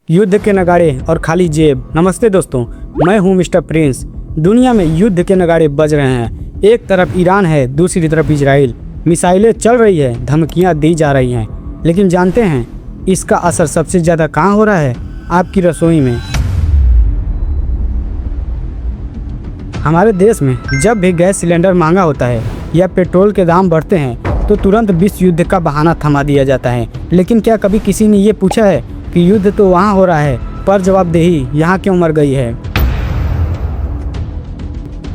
युद्ध के नगाड़े और खाली जेब। नमस्ते दोस्तों, मैं हूं मिस्टर प्रिंस। दुनिया में युद्ध के नगाड़े बज रहे हैं। एक तरफ ईरान है, दूसरी तरफ इजराइल। मिसाइलें चल रही है, धमकियां दी जा रही हैं, लेकिन जानते हैं इसका असर सबसे ज़्यादा कहाँ हो रहा है? आपकी रसोई में। हमारे देश में जब भी गैस सिलेंडर महंगा होता है या पेट्रोल के दाम बढ़ते हैं तो तुरंत विश्व युद्ध का बहाना थमा दिया जाता है। लेकिन क्या कभी किसी ने ये पूछा है कि युद्ध तो वहाँ हो रहा है, पर जवाबदेही यहाँ क्यों मर गई है?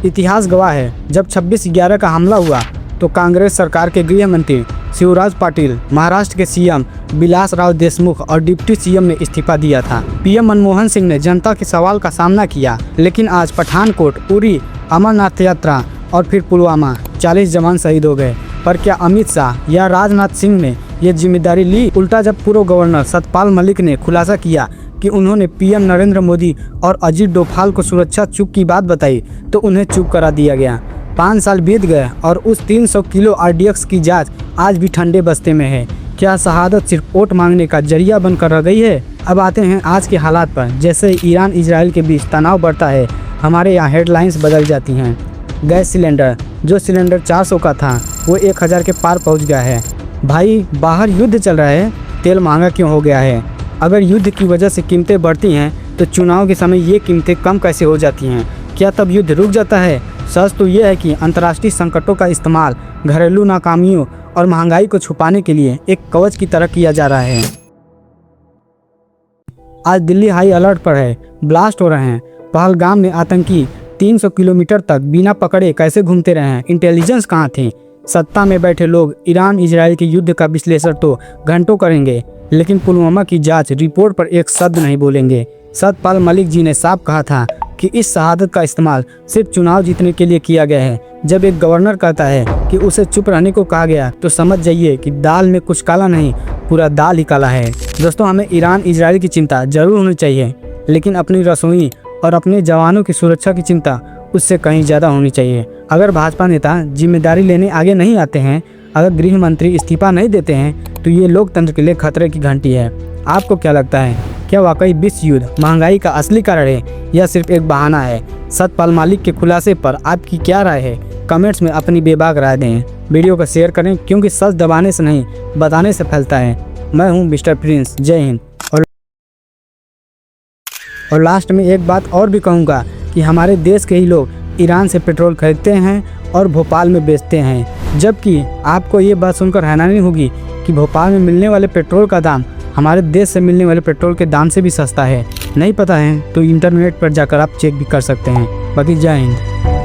इतिहास गवाह है, जब 26/11 का हमला हुआ तो कांग्रेस सरकार के गृह मंत्री शिवराज पाटिल, महाराष्ट्र के सीएम विलासराव देशमुख और डिप्टी सीएम ने इस्तीफा दिया था। पीएम मनमोहन सिंह ने जनता के सवाल का सामना किया। लेकिन आज पठानकोट, उरी, अमरनाथ यात्रा और फिर पुलवामा, 40 जवान शहीद हो गए। पर क्या अमित शाह या राजनाथ सिंह ने ये जिम्मेदारी ली? उल्टा जब पूर्व गवर्नर सतपाल मलिक ने खुलासा किया कि उन्होंने पीएम नरेंद्र मोदी और अजीत डोभाल को सुरक्षा चूक की बात बताई तो उन्हें चुप करा दिया गया। 5 साल बीत गए और उस 300 किलो RDX की जांच आज भी ठंडे बस्ते में है। क्या शहादत सिर्फ वोट मांगने का जरिया बनकर रह गई है? अब आते हैं आज के हालात पर। जैसे ईरान इजराइल के बीच तनाव बढ़ता है, हमारे यहाँ हेडलाइंस बदल जाती हैं। गैस सिलेंडर, जो सिलेंडर 400 का था वो 1000 के पार पहुँच गया है। भाई, बाहर युद्ध चल रहा है, तेल महंगा क्यों हो गया है? अगर युद्ध की वजह से कीमतें बढ़ती हैं तो चुनाव के समय ये कीमतें कम कैसे हो जाती हैं? क्या तब युद्ध रुक जाता है? सच तो ये है कि अंतर्राष्ट्रीय संकटों का इस्तेमाल घरेलू नाकामियों और महंगाई को छुपाने के लिए एक कवच की तरह किया जा रहा है। आज दिल्ली हाई अलर्ट पर है, ब्लास्ट हो रहे हैं। पहलगाम में आतंकी 300 किलोमीटर तक बिना पकड़े कैसे घूमते रहे हैं? इंटेलिजेंस कहाँ थी? सत्ता में बैठे लोग ईरान इजराइल के युद्ध का विश्लेषण तो घंटों करेंगे, लेकिन पुलवामा की जांच रिपोर्ट पर एक शब्द नहीं बोलेंगे। सतपाल मलिक जी ने साफ कहा था कि इस शहादत का इस्तेमाल सिर्फ चुनाव जीतने के लिए किया गया है। जब एक गवर्नर कहता है कि उसे चुप रहने को कहा गया तो समझ जाइए कि दाल में कुछ काला नहीं, पूरा दाल ही काला है। दोस्तों, हमें ईरान इजराइल की चिंता जरूर होनी चाहिए, लेकिन अपनी रसोई और अपने जवानों की सुरक्षा की चिंता उससे कहीं ज़्यादा होनी चाहिए। अगर भाजपा नेता जिम्मेदारी लेने आगे नहीं आते हैं, अगर गृह मंत्री इस्तीफा नहीं देते हैं तो ये लोकतंत्र के लिए खतरे की घंटी है। आपको क्या लगता है? क्या वाकई विश्व युद्ध महंगाई का असली कारण है या सिर्फ एक बहाना है? सतपाल मलिक के खुलासे पर आपकी क्या राय है? कमेंट्स में अपनी बेबाक राय दें। वीडियो को शेयर करें, क्योंकि सच दबाने से नहीं बताने से फैलता है। मैं हूं मिस्टर प्रिंस। जय हिंद। और लास्ट में एक बात और भी कहूँगा कि हमारे देश के ही लोग ईरान से पेट्रोल खरीदते हैं और भोपाल में बेचते हैं, जबकि आपको ये बात सुनकर हैरानी होगी कि भोपाल में मिलने वाले पेट्रोल का दाम हमारे देश से मिलने वाले पेट्रोल के दाम से भी सस्ता है। नहीं पता है तो इंटरनेट पर जाकर आप चेक भी कर सकते हैं। बाकी जय हिंद।